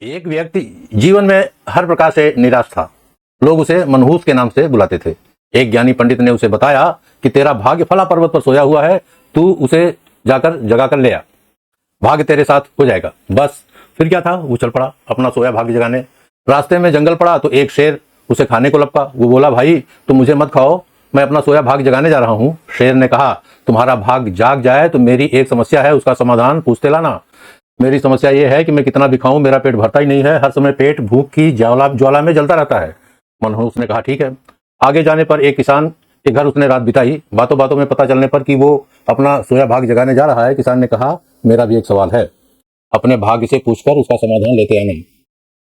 एक व्यक्ति जीवन में हर प्रकार से निराश था। लोग उसे मनहूस के नाम से बुलाते थे। एक ज्ञानी पंडित ने उसे बताया कि तेरा भाग्य फला पर्वत पर सोया हुआ है, तू उसे जाकर जगा कर ले आ, भाग्य तेरे साथ हो जाएगा। बस फिर क्या था, वो चल पड़ा अपना सोया भाग्य जगाने। रास्ते में जंगल पड़ा तो एक शेर उसे खाने को लपका। वो बोला, भाई तुम मुझे मत खाओ, मैं अपना सोया भाग्य जगाने जा रहा हूँ। शेर ने कहा, तुम्हारा भाग्य जाग जाए तो मेरी एक समस्या है, उसका समाधान पूछते लाना। मेरी समस्या ये है कि मैं कितना भी खाऊं मेरा पेट भरता ही नहीं है, हर समय पेट भूख की ज्वाला में जलता रहता है। मनहूस ने कहा, ठीक है। आगे जाने पर एक किसान के घर उसने रात बिताई। बातों बातों में पता चलने पर कि वो अपना सोया भाग्य जगाने जा रहा है, किसान ने कहा, मेरा भी एक सवाल है, अपने भाग्य से पूछकर उसका समाधान लेते आना।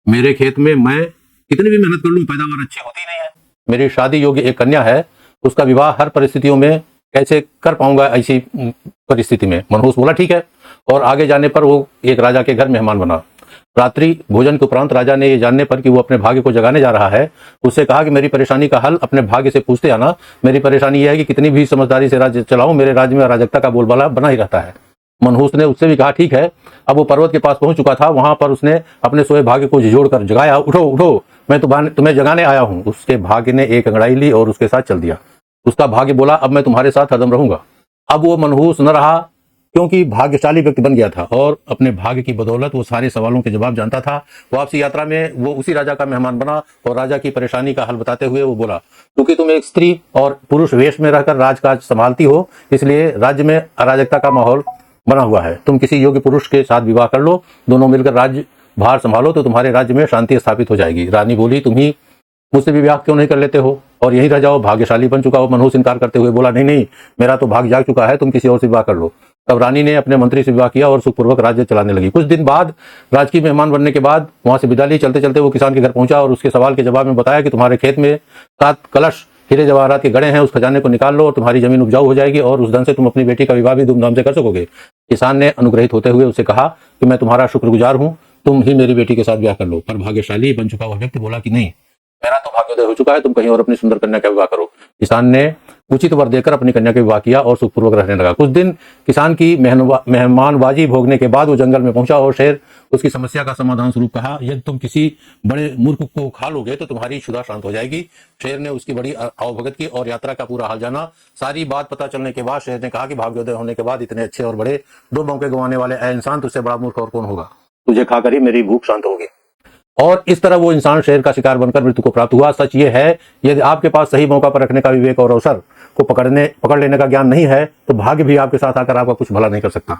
मेरे खेत में मैं कितनी भी मेहनत कर लूं पैदावार अच्छी होती नहीं है। मेरी शादी योग्य एक कन्या है, उसका विवाह हर परिस्थितियों में कैसे कर पाऊंगा ऐसी परिस्थिति में। मनहूस बोला, ठीक है। और आगे जाने पर वो एक राजा के घर मेहमान बना। रात्रि भोजन के उपरांत राजा ने ये जानने पर कि वो अपने भाग्य को जगाने जा रहा है, उससे कहा कि मेरी परेशानी का हल अपने भाग्य से पूछते आना। मेरी परेशानी यह है कि कितनी भी समझदारी से राज्य चलाऊं, मेरे राज्य में अराजकता का बोलबाला बना ही रहता है। मनहूस ने उससे भी कहा, ठीक है। अब वो पर्वत के पास पहुंच चुका था। वहां पर उसने अपने सोए भाग्य को झिझोड़कर जगाया, उठो उठो, मैं तुम्हें जगाने आया हूं। उसके भाग्य ने एक अंगड़ाई ली और उसके साथ चल दिया। उसका भाग्य बोला, अब मैं तुम्हारे साथ हरदम रहूंगा। अब वो मनहूस न रहा, क्योंकि भाग्यशाली व्यक्ति बन गया था और अपने भाग्य की बदौलत वो सारे सवालों के जवाब जानता था। वापसी यात्रा में वो उसी राजा का मेहमान बना और राजा की परेशानी का हल बताते हुए वो बोला, क्योंकि तुम एक स्त्री और पुरुष वेश में रहकर राजकाज संभालती हो, इसलिए राज्य में अराजकता का माहौल बना हुआ है। तुम किसी योग्य पुरुष के साथ विवाह कर लो, दोनों मिलकर राज्य भार संभालो तो तुम्हारे राज्य में शांति स्थापित हो जाएगी। रानी बोली, तुम ही मुझसे भी विवाह क्यों नहीं कर लेते हो और यहीं रह जाओ, भाग्यशाली बन चुका हो। मनहूस इनकार करते हुए बोला, नहीं नहीं, मेरा तो भाग्य जाग चुका है, तुम किसी और से विवाह कर लो। तब रानी ने अपने मंत्री से विवाह किया और सुखपूर्वक राज्य चलाने लगी। कुछ दिन बाद राजकीय मेहमान बनने के बाद वहां से विदा ली। चलते चलते वो किसान के घर पहुंचा और उसके सवाल के जवाब में बताया कि तुम्हारे खेत में 7 कलश हीरे जवाहरात के गड़े हैं, उस खजाने को निकाल लो और तुम्हारी जमीन उपजाऊ हो जाएगी और उस धन से तुम अपनी बेटी का विवाह भी धूमधाम से कर सकोगे। किसान ने अनुग्रहित होते हुए उससे कहा कि मैं तुम्हारा शुक्रगुजार हूं, तुम ही मेरी बेटी के साथ ब्याह कर लो। पर भाग्यशाली बन चुका हुआ व्यक्ति बोला कि नहीं, मेरा तो भाग्योदय हो चुका है, तुम कहीं और अपनी सुंदर कन्या का विवाह करो। किसान ने उचित वर देकर अपनी कन्या का विवाह किया और सुखपूर्वक रहने लगा। कुछ दिन किसान की मेहमानबाजी भोगने के बाद वो जंगल में पहुंचा और शेर उसकी समस्या का समाधान स्वरूप कहा, यदि तुम किसी बड़े मूर्ख को खा लोगे तो तुम्हारी क्षुधा शांत हो जाएगी। शेर ने उसकी बड़ी आवभगत की और यात्रा का पूरा हाल जाना। सारी बात पता चलने के बाद शेर ने कहा कि भाग्योदय होने के बाद इतने अच्छे और बड़े 2 मौके गंवाने वाले इंसान तुझसे बड़ा मूर्ख और कौन होगा, तुझे खाकर ही मेरी भूख शांत होगी। और इस तरह वो इंसान शेर का शिकार बनकर मृत्यु को प्राप्त हुआ। सच ये है, यदि आपके पास सही मौका पर रखने का विवेक और अवसर को पकड़ लेने का ज्ञान नहीं है तो भाग्य भी आपके साथ आकर आपका कुछ भला नहीं कर सकता।